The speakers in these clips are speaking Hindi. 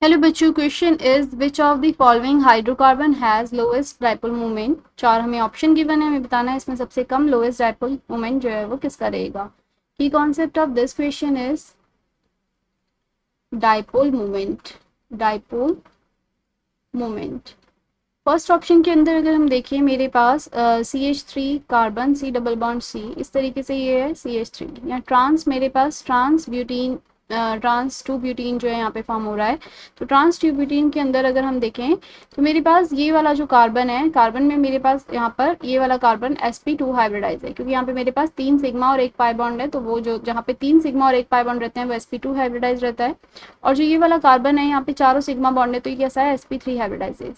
हेलो बच्चों, question is which of the following hydrocarbon has lowest dipole moment. चार हमें ऑप्शन गिवन है, हमें बताना है इसमें सबसे कम लोएस्ट डाइपोल मोमेंट जो है वो किसका रहेगा। की concept of this question is dipole moment. Dipole moment first option के अंदर अगर हम देखें, मेरे पास CH3 carbon C double bond C, इस तरीके से ये है CH3 या ट्रांस, मेरे पास trans butene trans two butene जो है यहाँ पे फॉर्म हो रहा है। तो ट्रांस टू ब्यूटीन के अंदर अगर हम देखें तो मेरे पास ये वाला जो कार्बन है, कार्बन में मेरे पास यहाँ पर ये वाला कार्बन sp2 हाइब्रिडाइज है, क्योंकि यहाँ पे मेरे पास 3 सिग्मा और 1 पाई बॉन्ड है। तो वो जो जहाँ पे 3 सिग्मा और 1 पाई बॉन्ड रहते हैं वो sp2 हाइब्रिडाइज रहता है। और जो ये वाला कार्बन है यहाँ पे चारों सिग्मा बॉन्ड है, तो ये कैसा है sp3 हाइब्रिडाइज।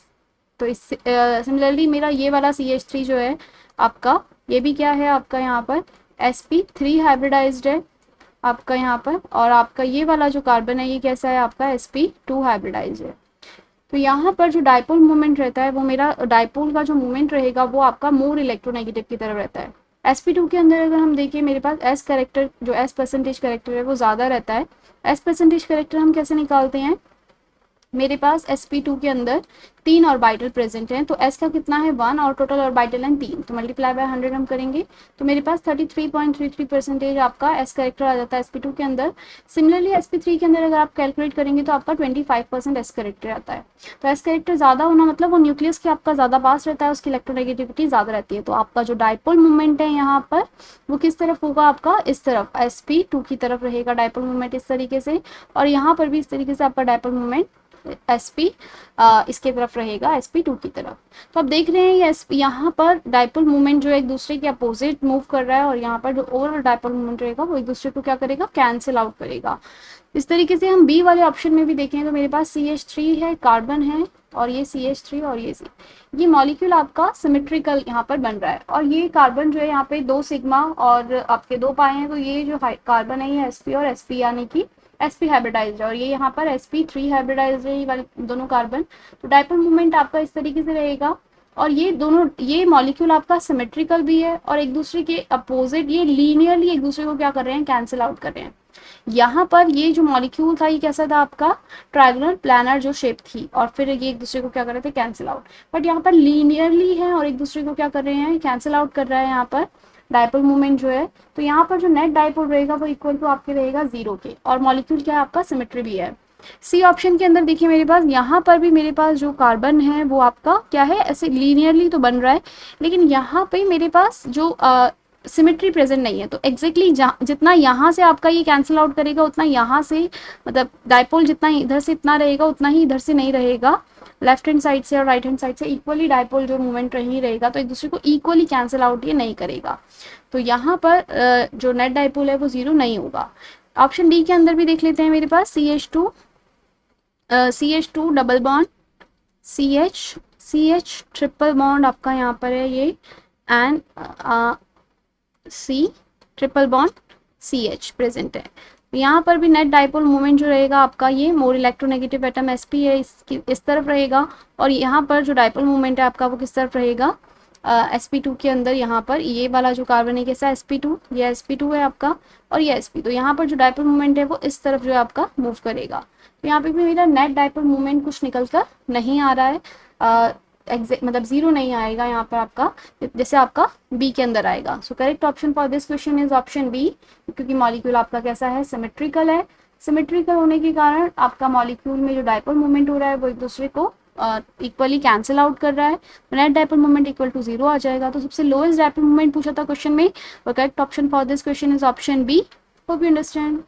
तो इस सिमिलरली मेरा ये वाला CH3 जो है आपका, ये भी क्या है आपका यहाँ पर sp3 हाइब्रिडाइज्ड है आपका यहाँ पर। और आपका ये वाला जो कार्बन है ये कैसा है आपका sp2 हाइब्रिडाइज्ड है। तो यहाँ पर जो डाइपोल मोमेंट रहता है वो मेरा डाइपोल का जो मोमेंट रहेगा वो आपका मोर इलेक्ट्रोनेगेटिव की तरफ रहता है। sp2 के अंदर अगर हम देखें, मेरे पास s करेक्टर जो s परसेंटेज करेक्टर है वो ज़्यादा रहता है। s परसेंटेज करेक्टर हम कैसे निकालते हैं, मेरे पास sp2 के अंदर 3 ऑर्बिटल प्रेजेंट हैं, तो s का कितना है 1 और टोटल ऑर्बिटल है 3, तो मल्टीप्लाई बाय 100 हम करेंगे तो मेरे पास 33.33% आपका s करेक्टर आ जाता है sp2 के अंदर। सिमिलरली sp3 के अंदर अगर आप कैलकुलेट करेंगे तो आपका 25% s करेक्टर आता है। तो s करेक्टर ज़्यादा होना मतलब वो न्यूक्लियस के आपका ज़्यादा पास रहता है, उसकी इलेक्ट्रोनेगेटिविटी ज़्यादा रहती है। तो आपका जो डाइपोल मोमेंट है यहाँ पर वो किस तरफ होगा, आपका इस तरफ sp2 की तरफ रहेगा डाइपोल मोमेंट इस तरीके से। और यहाँ पर भी इस तरीके से आपका डाइपोल मोमेंट sp इसके तरफ रहेगा sp2 की तरफ। तो आप देख रहे हैं ये यहाँ पर डाइपोल मोमेंट जो है एक दूसरे के अपोजिट मूव कर रहा है, और यहाँ पर जो ओवरऑल डाइपोल मोमेंट रहेगा वो एक दूसरे को क्या करेगा, कैंसिल आउट करेगा। इस तरीके से हम बी वाले ऑप्शन में भी देखें तो मेरे पास CH3 है, कार्बन है, और ये CH3 और ये ये मॉलिक्यूल आपका सिमेट्रिकल यहाँ पर बन रहा है। और ये कार्बन जो है यहाँ पे 2 सिग्मा और आपके 2 पाए हैं, तो ये जो कार्बन है ये sp और sp यानी कि sp हाइब्रिडाइज्ड है, और ये यहाँ पर sp3 हाइब्रिडाइज्ड है, ये वाले दोनों कार्बन। तो डाइपोल मोमेंट आपका इस तरीके से रहेगा। और ये दोनों ये मॉलिक्यूल आपका सिमेट्रिकल भी है और एक दूसरे के अपोजिट, ये लीनियरली एक दूसरे को क्या कर रहे हैं, कैंसिल आउट कर रहे हैं। यहाँ पर ये जो मॉलिक्यूल था ये कैसा था आपका, ट्रायंगुलर प्लानर जो शेप थी, और फिर ये एक दूसरे को क्या कर रहे थे, कैंसिल आउट। बट यहाँ पर लीनियरली है और एक दूसरे को क्या कर रहे हैं, कैंसिल आउट कर रहा है यहाँ पर डाइपोल मोमेंट जो है। तो यहाँ पर जो नेट डाइपोल रहेगा वो इक्वल टू आपके रहेगा 0 के, और मॉलिक्यूल क्या है आपका, सिमेट्री भी है। सी ऑप्शन के अंदर देखिए मेरे पास यहाँ पर भी मेरे पास जो कार्बन है वो आपका क्या है, ऐसे लीनियरली तो बन रहा है, लेकिन यहाँ पे मेरे पास जो सिमेट्री प्रेजेंट नहीं है। तो एग्जैक्टली जितना यहाँ से आपका ये कैंसिल आउट करेगा उतना यहाँ से, मतलब डाइपोल जितना इधर से इतना रहेगा उतना ही इधर से नहीं रहेगा। लेफ्ट हैंड साइड से और राइट हैंड साइड से इक्वली डाइपोल जो मूवमेंट नहीं रहेगा, तो एक दूसरे को इक्वली कैंसिल आउट ये नहीं करेगा। तो यहाँ पर जो नेट डाइपोल है वो 0 नहीं होगा। ऑप्शन डी के अंदर भी देख लेते हैं, मेरे पास CH2 double bond CH triple bond आपका यहाँ पर है ये, and C triple bond CH present है। यहाँ पर भी नेट डाइपोल मोमेंट जो रहेगा आपका, ये मोर इलेक्ट्रोनेगेटिव एटम sp है, इसकी इस तरफ रहेगा। और यहाँ पर जो डाइपोल मोमेंट है आपका वो किस तरफ रहेगा, sp2 के अंदर। यहाँ पर ये वाला जो कार्बन है कैसा sp2, ये sp2 है आपका, और ये sp। तो यहाँ पर जो डाइपोल मोमेंट है वो इस तरफ जो है आपका मूव करेगा। तो यहाँ पे भी मेरा नेट डाइपोल मोमेंट कुछ निकल कर नहीं आ रहा है, मतलब 0 नहीं आएगा यहाँ पर आपका, जैसे आपका बी के अंदर आएगा। So correct option for this question is option B, क्योंकि मॉलिक्यूल आपका कैसा है, सिमेट्रिकल है। सिमेट्रिकल होने के कारण आपका मॉलिक्यूल में जो डाइपोल मोमेंट हो रहा है वो एक दूसरे को इक्वली कैंसिल आउट कर रहा है। Net dipole moment equal to 0 आ जाएगा। तो सबसे लोएस्ट डाइपोल मोमेंट पूछा था क्वेश्चन में, correct option for this question is option B. Hope you understand.